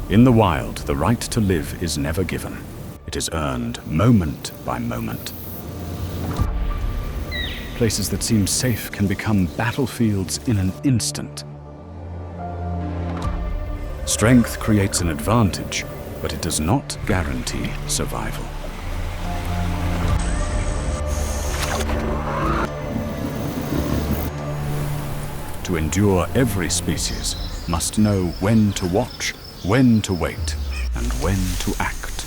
In the wild, the right to live is never given. It is earned moment by moment. Places that seem safe can become battlefields in an instant. Strength creates an advantage, but it does not guarantee survival. To endure, every species must know when to watch, when to wait, and when to act.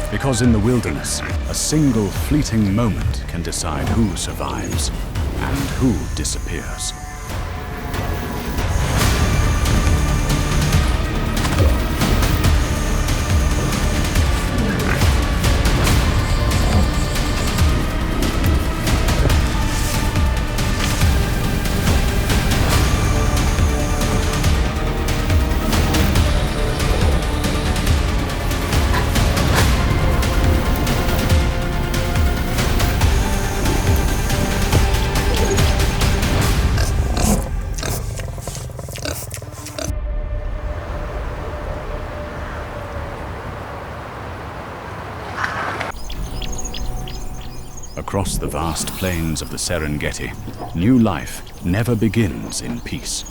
Because in the wilderness, a single fleeting moment can decide who survives and who disappears. Across the vast plains of the Serengeti, new life never begins in peace.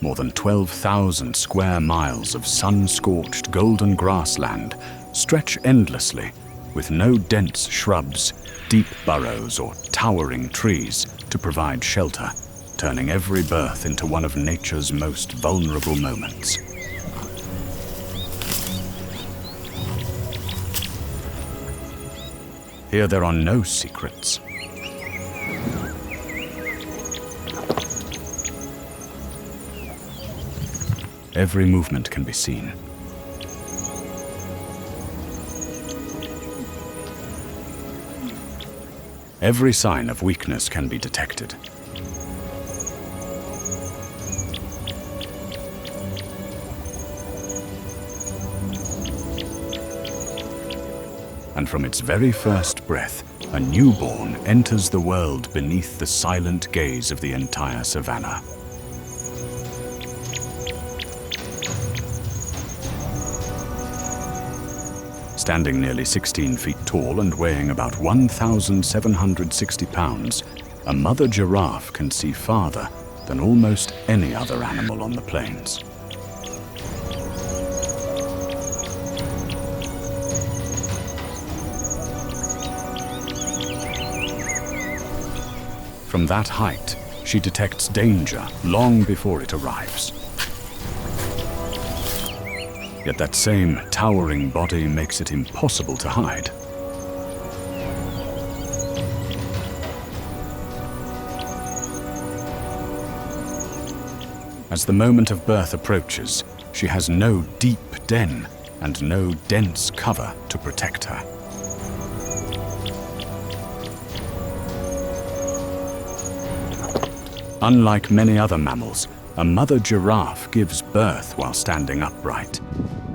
More than 12,000 square miles of sun-scorched golden grassland stretch endlessly, with no dense shrubs, deep burrows, or towering trees to provide shelter, turning every birth into one of nature's most vulnerable moments. Here there are no secrets. Every movement can be seen. Every sign of weakness can be detected. And from its very first breath, a newborn enters the world beneath the silent gaze of the entire savanna. Standing nearly 16 feet tall and weighing about 1,760 pounds, a mother giraffe can see farther than almost any other animal on the plains. From that height, she detects danger long before it arrives. Yet that same towering body makes it impossible to hide. As the moment of birth approaches, she has no deep den and no dense cover to protect her. Unlike many other mammals, a mother giraffe gives birth while standing upright.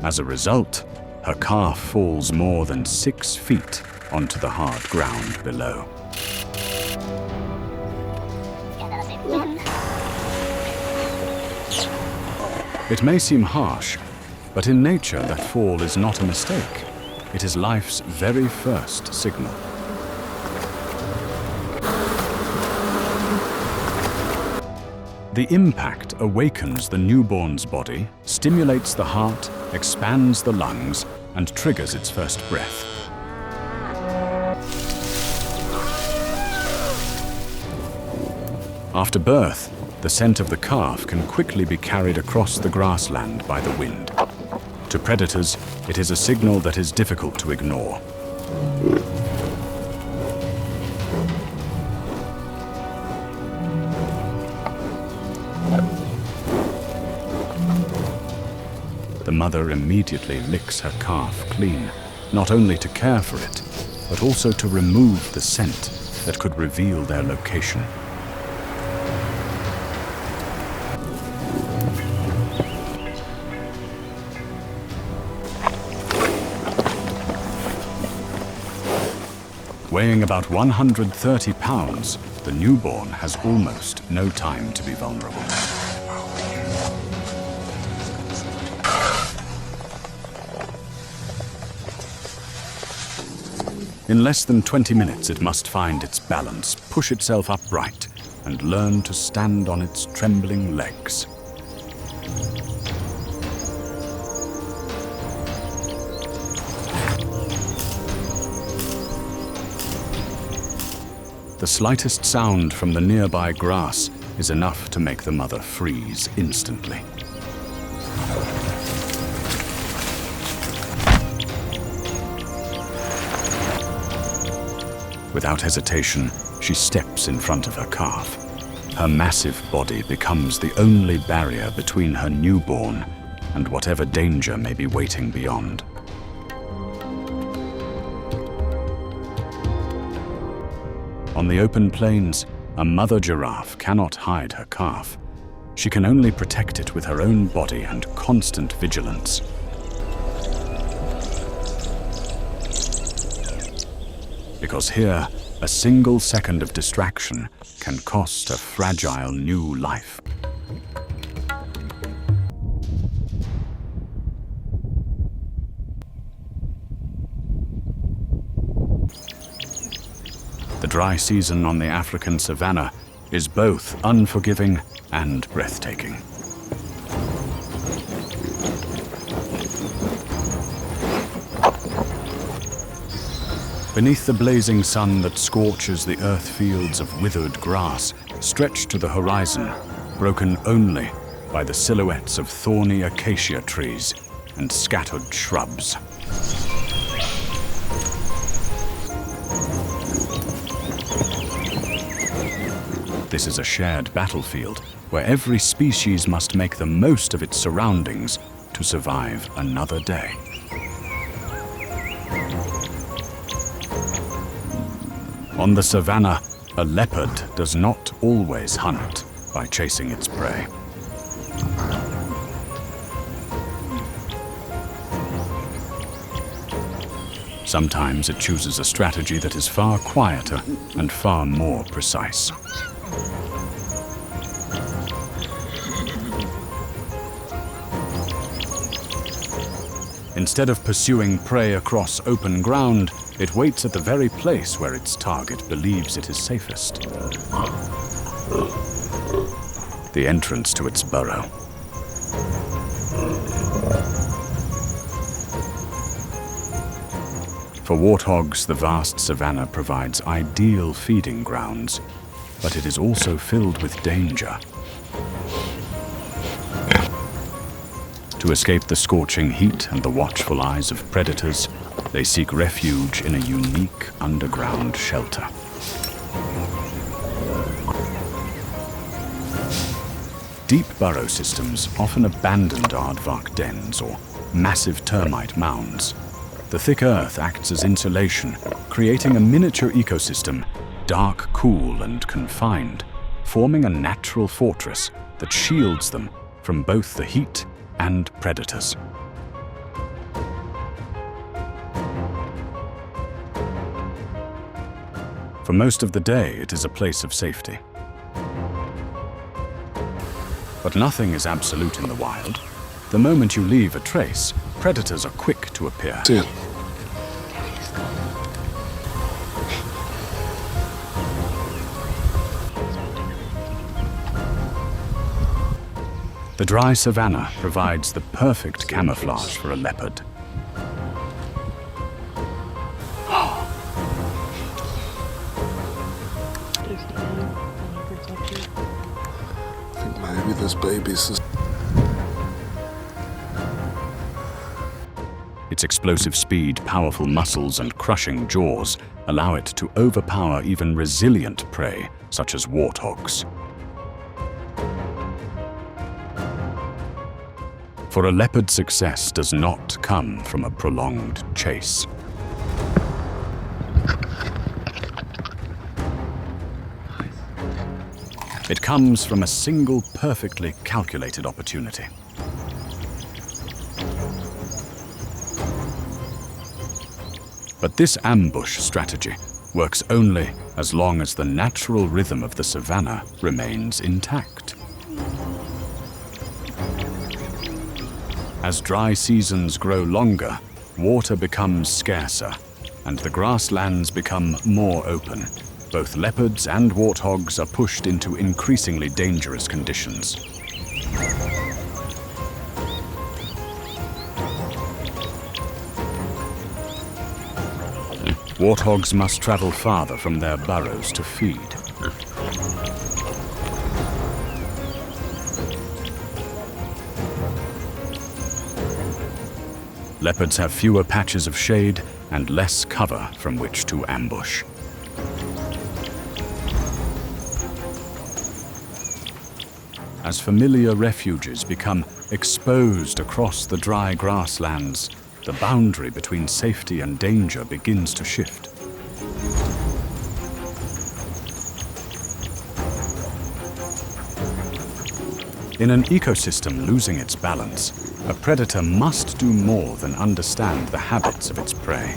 As a result, her calf falls more than 6 feet onto the hard ground below. It may seem harsh, but in nature that fall is not a mistake. It is life's very first signal. The impact awakens the newborn's body, stimulates the heart, expands the lungs, and triggers its first breath. After birth, the scent of the calf can quickly be carried across the grassland by the wind. To predators, it is a signal that is difficult to ignore. The mother immediately licks her calf clean, not only to care for it, but also to remove the scent that could reveal their location. Weighing about 130 pounds, the newborn has almost no time to be vulnerable. In less than 20 minutes, it must find its balance, push itself upright, and learn to stand on its trembling legs. The slightest sound from the nearby grass is enough to make the mother freeze instantly. Without hesitation, she steps in front of her calf. Her massive body becomes the only barrier between her newborn and whatever danger may be waiting beyond. On the open plains, a mother giraffe cannot hide her calf. She can only protect it with her own body and constant vigilance. Because here, a single second of distraction can cost a fragile new life. The dry season on the African savanna is both unforgiving and breathtaking. Beneath the blazing sun that scorches the earth fields of withered grass stretched to the horizon, broken only by the silhouettes of thorny acacia trees and scattered shrubs. This is a shared battlefield where every species must make the most of its surroundings to survive another day. On the savanna, a leopard does not always hunt by chasing its prey. Sometimes it chooses a strategy that is far quieter and far more precise. Instead of pursuing prey across open ground, it waits at the very place where its target believes it is safest. The entrance to its burrow. For warthogs, the vast savanna provides ideal feeding grounds, but it is also filled with danger. To escape the scorching heat and the watchful eyes of predators, they seek refuge in a unique underground shelter. Deep burrow systems, often abandoned aardvark dens or massive termite mounds. The thick earth acts as insulation, creating a miniature ecosystem, dark, cool, and confined, forming a natural fortress that shields them from both the heat and predators. For most of the day, it is a place of safety. But nothing is absolute in the wild. The moment you leave a trace, predators are quick to appear. The dry savanna provides the perfect camouflage for a leopard. I think maybe this baby's... Its explosive speed, powerful muscles, and crushing jaws allow it to overpower even resilient prey, such as warthogs. For a leopard's success does not come from a prolonged chase. It comes from a single perfectly calculated opportunity. But this ambush strategy works only as long as the natural rhythm of the savanna remains intact. As dry seasons grow longer, water becomes scarcer, and the grasslands become more open. Both leopards and warthogs are pushed into increasingly dangerous conditions. Warthogs must travel farther from their burrows to feed. Leopards have fewer patches of shade and less cover from which to ambush. As familiar refuges become exposed across the dry grasslands, the boundary between safety and danger begins to shift. In an ecosystem losing its balance, a predator must do more than understand the habits of its prey.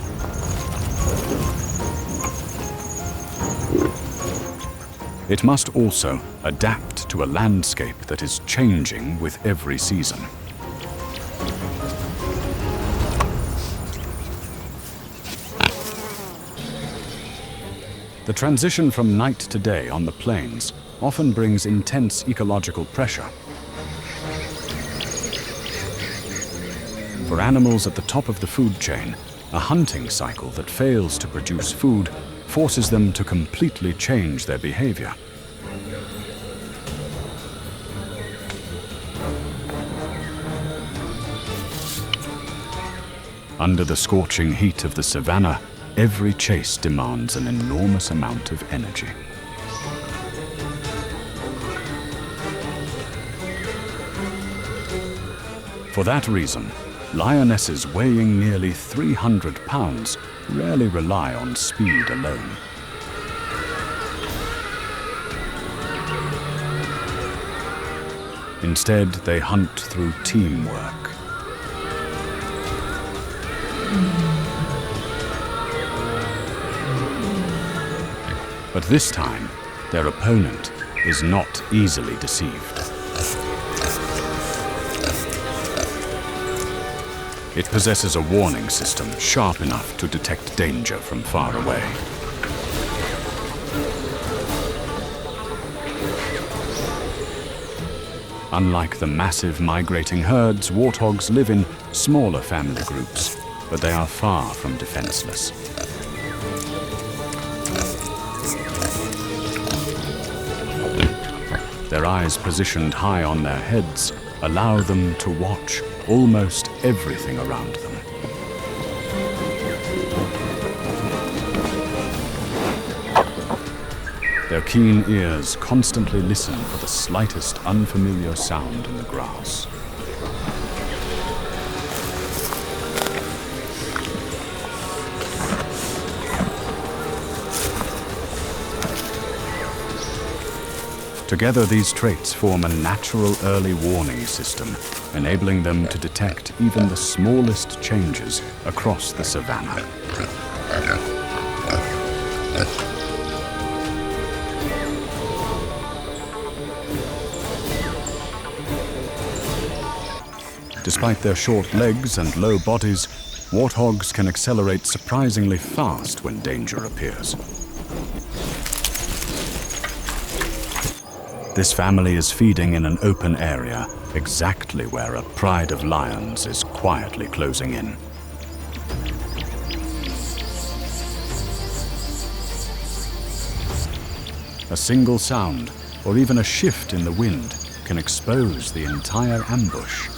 It must also adapt to a landscape that is changing with every season. The transition from night to day on the plains often brings intense ecological pressure. For animals at the top of the food chain, a hunting cycle that fails to produce food forces them to completely change their behavior. Under the scorching heat of the savanna, every chase demands an enormous amount of energy. For that reason, lionesses weighing nearly 300 pounds rarely rely on speed alone. Instead, they hunt through teamwork. But this time, their opponent is not easily deceived. It possesses a warning system sharp enough to detect danger from far away. Unlike the massive migrating herds, warthogs live in smaller family groups, but they are far from defenseless. Their eyes positioned high on their heads allow them to watch almost everything around them. Their keen ears constantly listen for the slightest unfamiliar sound in the grass. Together, these traits form a natural early warning system, enabling them to detect even the smallest changes across the savanna. Despite their short legs and low bodies, warthogs can accelerate surprisingly fast when danger appears. This family is feeding in an open area, exactly where a pride of lions is quietly closing in. A single sound, or even a shift in the wind, can expose the entire ambush.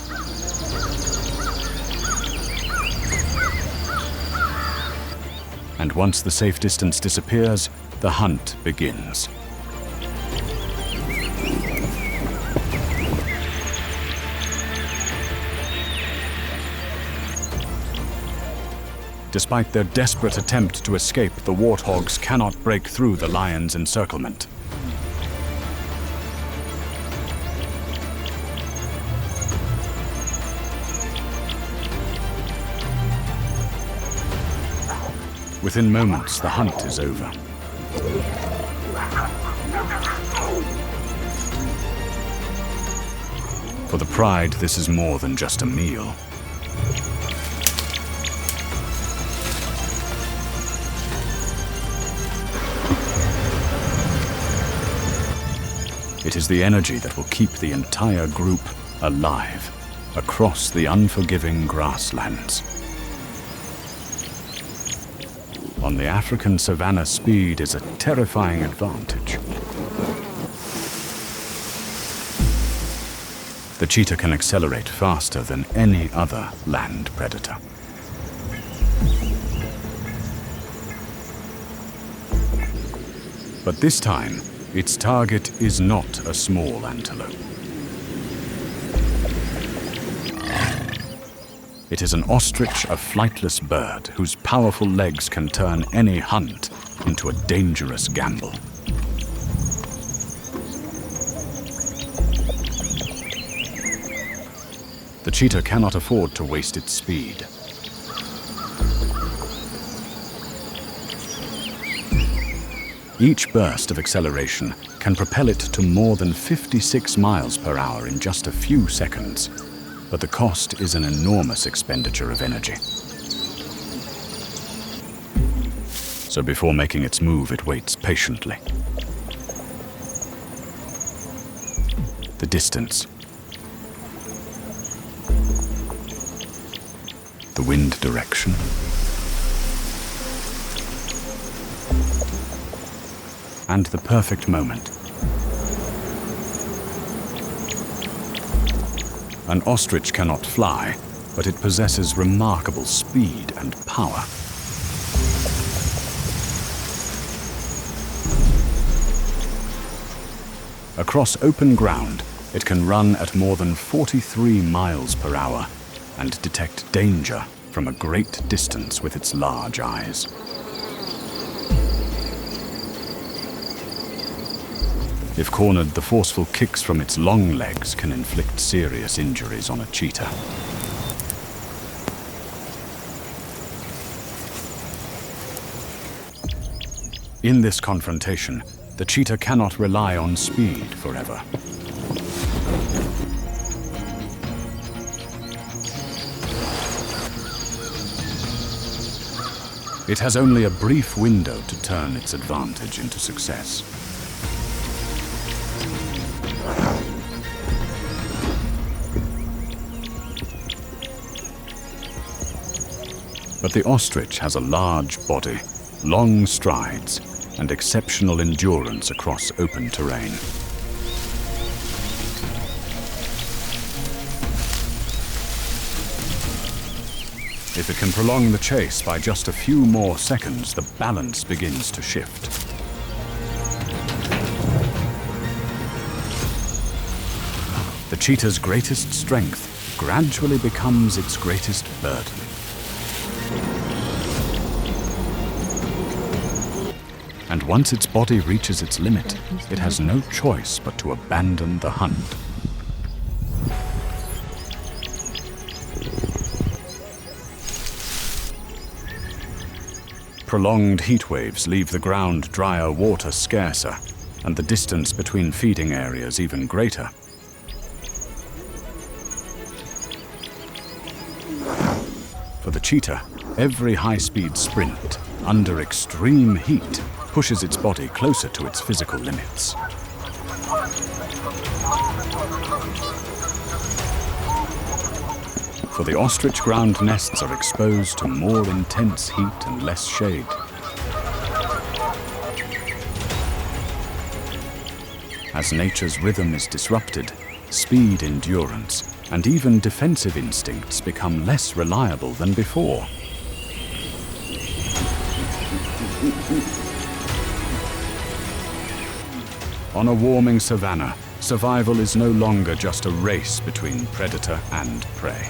And once the safe distance disappears, the hunt begins. Despite their desperate attempt to escape, the warthogs cannot break through the lion's encirclement. Within moments, the hunt is over. For the pride, this is more than just a meal. It is the energy that will keep the entire group alive across the unforgiving grasslands. On the African savanna, speed is a terrifying advantage. The cheetah can accelerate faster than any other land predator. But this time, its target is not a small antelope. It is an ostrich, a flightless bird whose powerful legs can turn any hunt into a dangerous gamble. The cheetah cannot afford to waste its speed. Each burst of acceleration can propel it to more than 56 miles per hour in just a few seconds, but the cost is an enormous expenditure of energy. So before making its move, it waits patiently. The distance, the wind direction, and the perfect moment. An ostrich cannot fly, but it possesses remarkable speed and power. Across open ground, it can run at more than 43 miles per hour and detect danger from a great distance with its large eyes. If cornered, the forceful kicks from its long legs can inflict serious injuries on a cheetah. In this confrontation, the cheetah cannot rely on speed forever. It has only a brief window to turn its advantage into success. But the ostrich has a large body, long strides, and exceptional endurance across open terrain. If it can prolong the chase by just a few more seconds, the balance begins to shift. The cheetah's greatest strength gradually becomes its greatest burden. And once its body reaches its limit, it has no choice but to abandon the hunt. Prolonged heat waves leave the ground drier, water scarcer, and the distance between feeding areas even greater. For the cheetah, every high-speed sprint under extreme heat pushes its body closer to its physical limits. For the ostrich, ground nests are exposed to more intense heat and less shade. As nature's rhythm is disrupted, speed, endurance, and even defensive instincts become less reliable than before. On a warming savanna, survival is no longer just a race between predator and prey.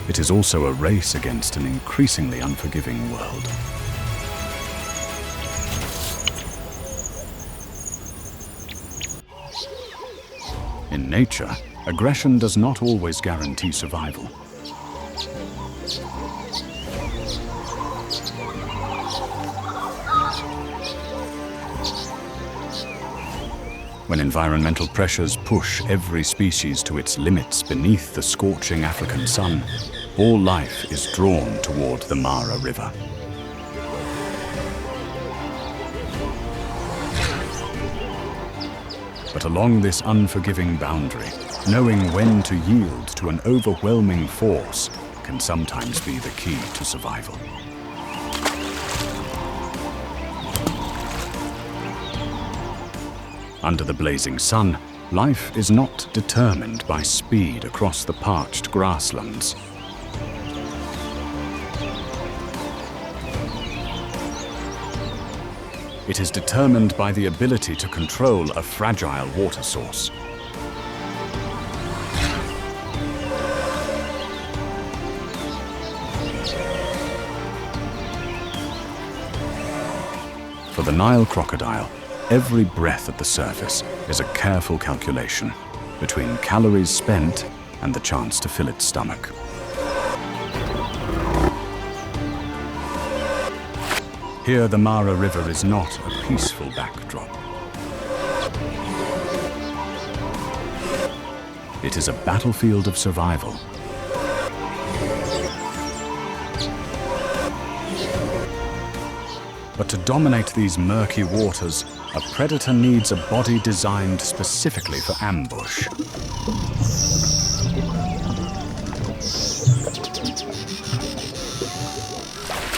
It is also a race against an increasingly unforgiving world. In nature, Aggression does not always guarantee survival. When environmental pressures push every species to its limits beneath the scorching African sun, all life is drawn toward the Mara River. But along this unforgiving boundary, knowing when to yield to an overwhelming force can sometimes be the key to survival. Under the blazing sun, life is not determined by speed across the parched grasslands. It is determined by the ability to control a fragile water source. For the Nile crocodile, every breath at the surface is a careful calculation between calories spent and the chance to fill its stomach. Here, the Mara River is not a peaceful backdrop. It is a battlefield of survival. But to dominate these murky waters, a predator needs a body designed specifically for ambush.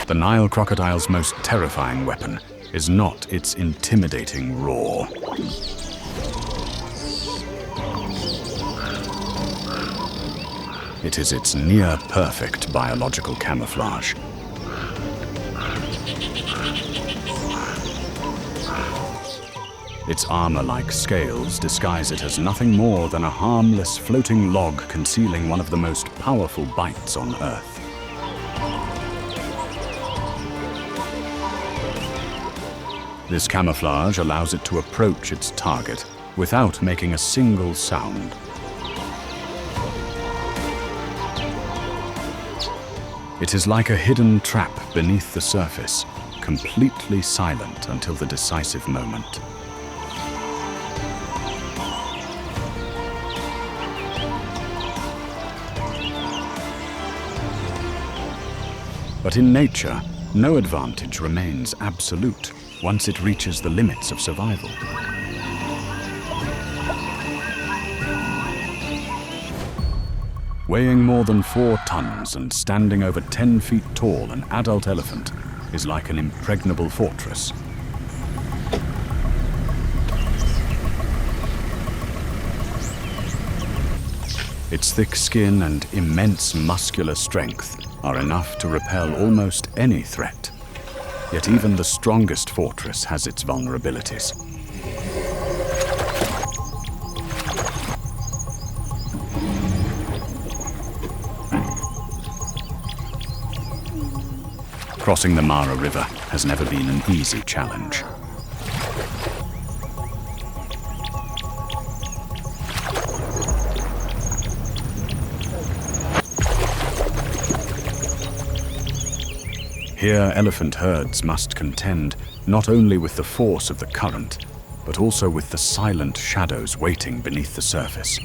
The Nile crocodile's most terrifying weapon is not its intimidating roar. It is its near-perfect biological camouflage. Its armor-like scales disguise it as nothing more than a harmless floating log concealing one of the most powerful bites on Earth. This camouflage allows it to approach its target without making a single sound. It is like a hidden trap beneath the surface, completely silent until the decisive moment. But in nature, no advantage remains absolute once it reaches the limits of survival. Weighing more than 4 tons and standing over 10 feet tall, an adult elephant is like an impregnable fortress. Its thick skin and immense muscular strength are enough to repel almost any threat. Yet even the strongest fortress has its vulnerabilities. Crossing the Mara River has never been an easy challenge. Here, elephant herds must contend not only with the force of the current, but also with the silent shadows waiting beneath the surface.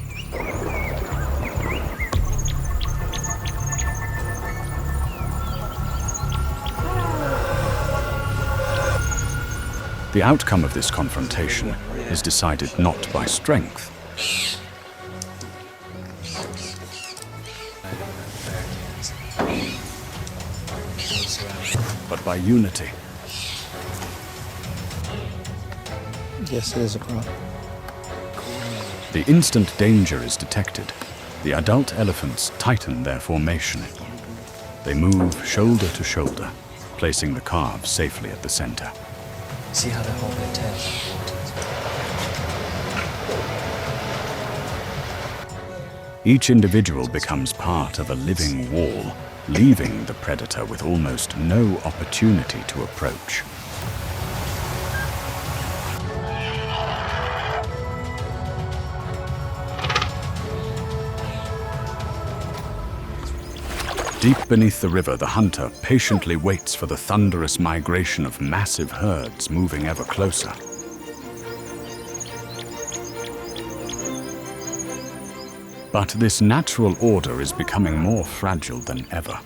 The outcome of this confrontation is decided not by strength, but by unity. Yes, it is a crop. The instant danger is detected, the adult elephants tighten their formation. They move shoulder to shoulder, placing the calves safely at the center. See how they hold their tail. Each individual becomes part of a living wall, leaving the predator with almost no opportunity to approach. Deep beneath the river, the hunter patiently waits for the thunderous migration of massive herds moving ever closer. But this natural order is becoming more fragile than ever.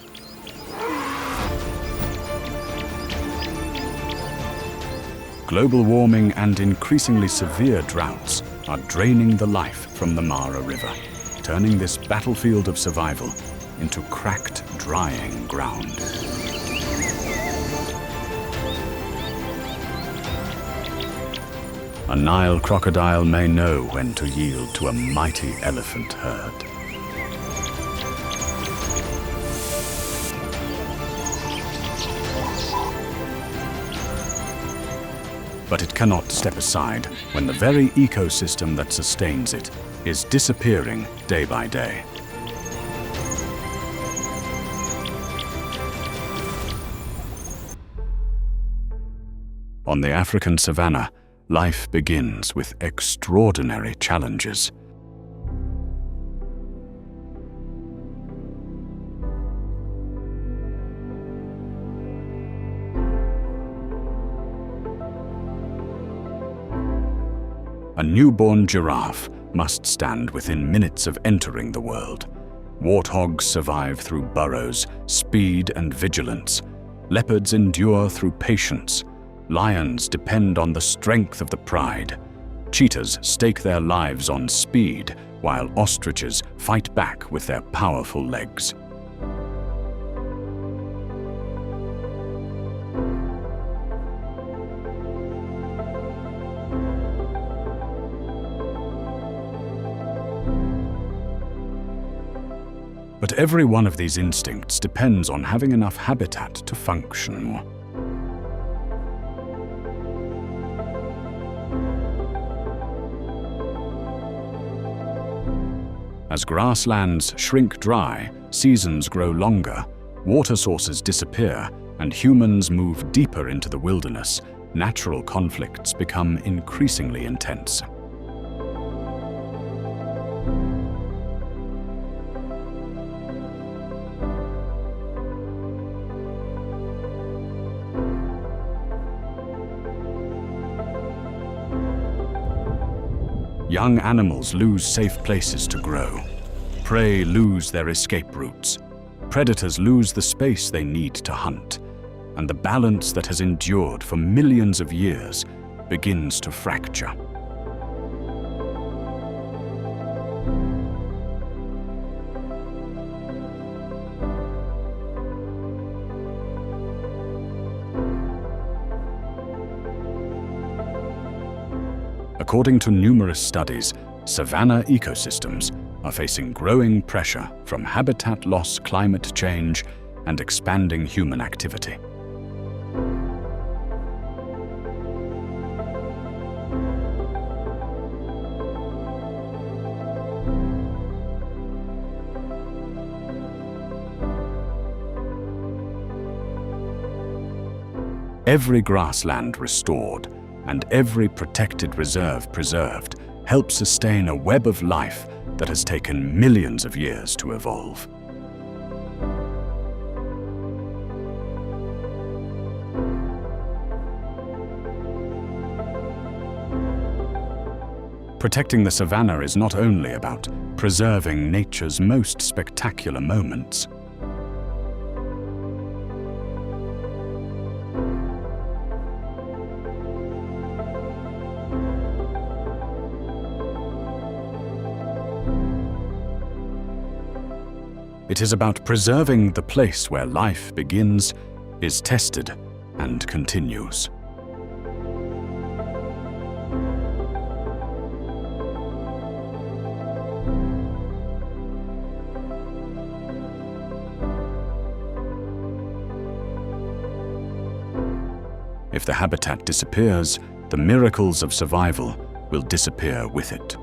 Global warming and increasingly severe droughts are draining the life from the Mara River, turning this battlefield of survival into cracked, drying ground. A Nile crocodile may know when to yield to a mighty elephant herd. But it cannot step aside when the very ecosystem that sustains it is disappearing day by day. On the African savanna, life begins with extraordinary challenges. A newborn giraffe must stand within minutes of entering the world. Warthogs survive through burrows, speed, and vigilance. Leopards endure through patience. Lions depend on the strength of the pride. Cheetahs stake their lives on speed, while ostriches fight back with their powerful legs. But every one of these instincts depends on having enough habitat to function. As grasslands shrink dry, seasons grow longer, water sources disappear, and humans move deeper into the wilderness, natural conflicts become increasingly intense. Young animals lose safe places to grow. Prey lose their escape routes. Predators lose the space they need to hunt. And the balance that has endured for millions of years begins to fracture. According to numerous studies, savanna ecosystems are facing growing pressure from habitat loss, climate change, and expanding human activity. Every grassland restored and every protected reserve preserved help sustain a web of life that has taken millions of years to evolve. Protecting the savanna is not only about preserving nature's most spectacular moments. It is about preserving the place where life begins, is tested, and continues. If the habitat disappears, the miracles of survival will disappear with it.